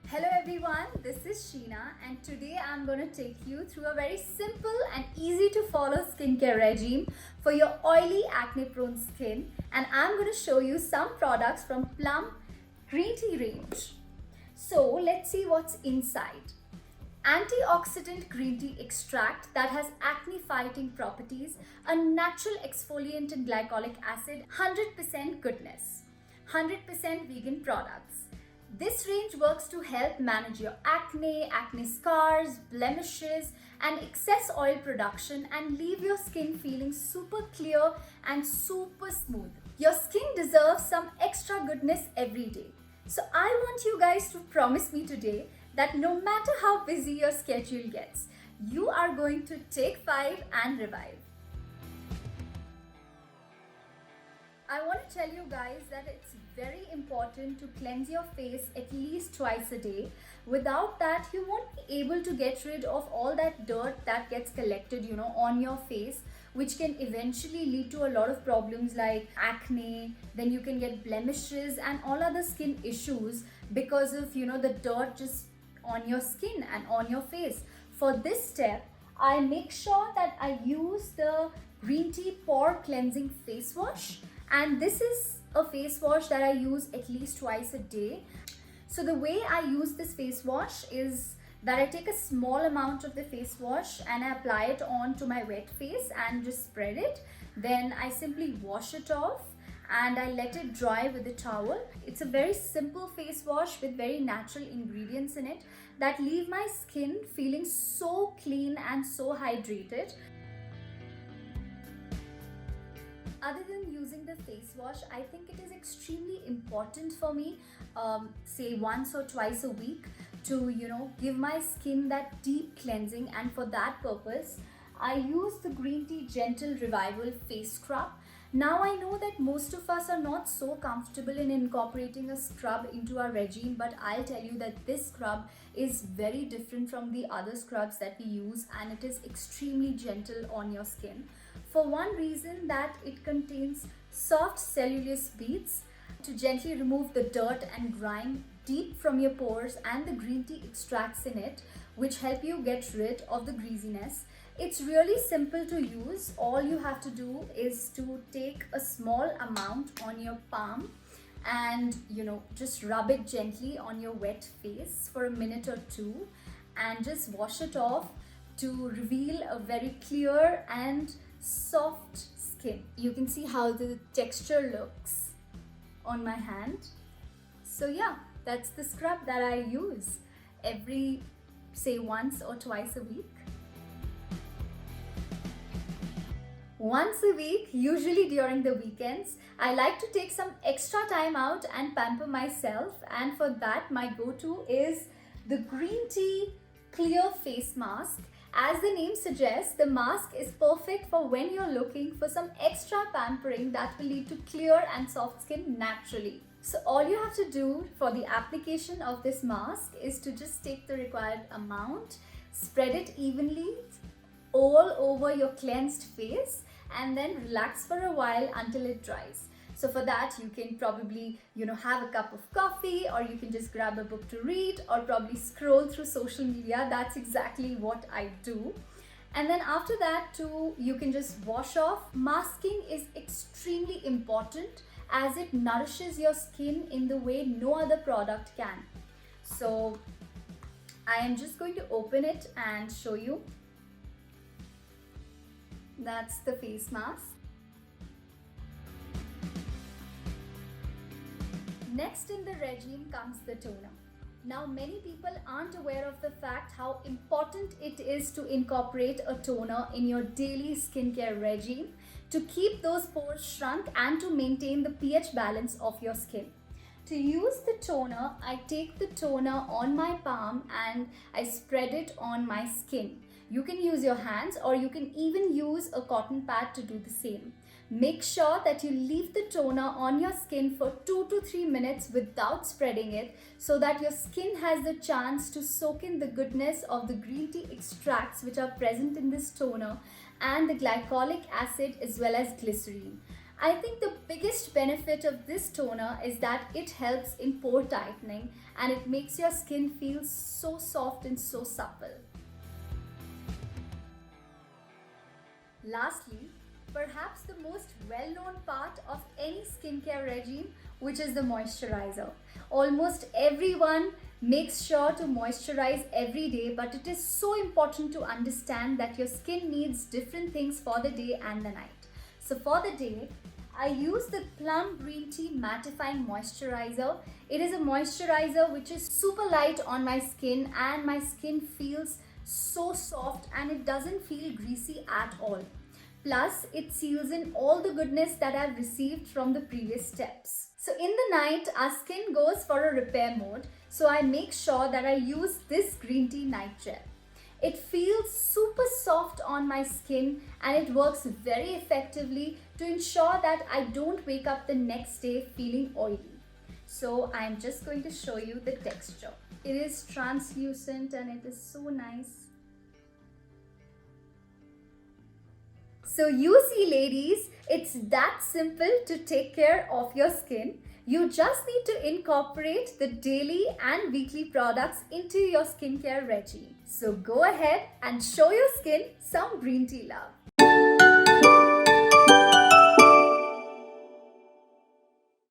Hello everyone, this is Sheena and today I'm going to take you through a very simple and easy to follow skincare regime for your oily acne prone skin, and I'm going to show you some products from Plum green tea range. So let's see what's inside. Antioxidant green tea extract that has acne fighting properties, a natural exfoliant in glycolic acid, 100% goodness, 100% vegan products. This range works to help manage your acne, acne scars, blemishes, and excess oil production and leave your skin feeling super clear and super smooth. Your skin deserves some extra goodness every day. So I want you guys to promise me today that no matter how busy your schedule gets, you are going to take 5 and revive. I want to tell you guys that it's very important to cleanse your face at least twice a day. Without that, you won't be able to get rid of all that dirt that gets collected, on your face, which can eventually lead to a lot of problems like acne. Then you can get blemishes and all other skin issues because of, the dirt just on your skin and on your face. For this step, I make sure that I use the green tea pore cleansing face wash. And this is a face wash that I use at least twice a day. So the way I use this face wash is that I take a small amount of the face wash and I apply it onto my wet face and just spread it. Then I simply wash it off and I let it dry with a towel. It's a very simple face wash with very natural ingredients in it that leave my skin feeling so clean and so hydrated. Other than using the face wash, I think it is extremely important for me, say once or twice a week, to give my skin that deep cleansing. And for that purpose, I use the green tea gentle revival face scrub. Now I know that most of us are not so comfortable in incorporating a scrub into our regime, but I'll tell you that this scrub is very different from the other scrubs that we use, and it is extremely gentle on your skin. For one reason, that it contains soft cellulose beads to gently remove the dirt and grime deep from your pores, and the green tea extracts in it which help you get rid of the greasiness. It's really simple to use. All you have to do is to take a small amount on your palm and just rub it gently on your wet face for a minute or two and just wash it off to reveal a very clear and soft skin. You can see how the texture looks on my hand. So yeah, that's the scrub that I use every, say, once or twice a week. Once a week, usually during the weekends, I like to take some extra time out and pamper myself, and for that my go-to is the green tea clear face mask. As the name suggests, the mask is perfect for when you're looking for some extra pampering that will lead to clear and soft skin naturally. So all you have to do for the application of this mask is to just take the required amount, spread it evenly all over your cleansed face, and then relax for a while until it dries. So for that, you can probably, have a cup of coffee, or you can just grab a book to read, or probably scroll through social media. That's exactly what I do. And then after that too, you can just wash off. Masking is extremely important as it nourishes your skin in the way no other product can. So I am just going to open it and show you. That's the face mask. Next in the regime comes the toner. Now many people aren't aware of the fact how important it is to incorporate a toner in your daily skincare regime to keep those pores shrunk and to maintain the pH balance of your skin. To use the toner, I take the toner on my palm and I spread it on my skin. You can use your hands, or you can even use a cotton pad to do the same. Make sure that you leave the toner on your skin for 2 to 3 minutes without spreading it, so that your skin has the chance to soak in the goodness of the green tea extracts which are present in this toner and the glycolic acid as well as glycerine. I think the biggest benefit of this toner is that it helps in pore tightening and it makes your skin feel so soft and so supple. Lastly, perhaps the most well-known part of any skincare regime, which is the moisturizer. Almost everyone makes sure to moisturize every day, but it is so important to understand that your skin needs different things for the day and the night. So for the day, I use the Plum Green Tea Mattifying Moisturizer. It is a moisturizer which is super light on my skin and my skin feels so soft and it doesn't feel greasy at all. Plus, it seals in all the goodness that I've received from the previous steps. So in the night, our skin goes for a repair mode. So I make sure that I use this green tea night gel. It feels super soft on my skin and it works very effectively to ensure that I don't wake up the next day feeling oily. So I'm just going to show you the texture. It is translucent and it is so nice. So you see ladies, it's that simple to take care of your skin. You just need to incorporate the daily and weekly products into your skincare regime. So go ahead and show your skin some green tea love.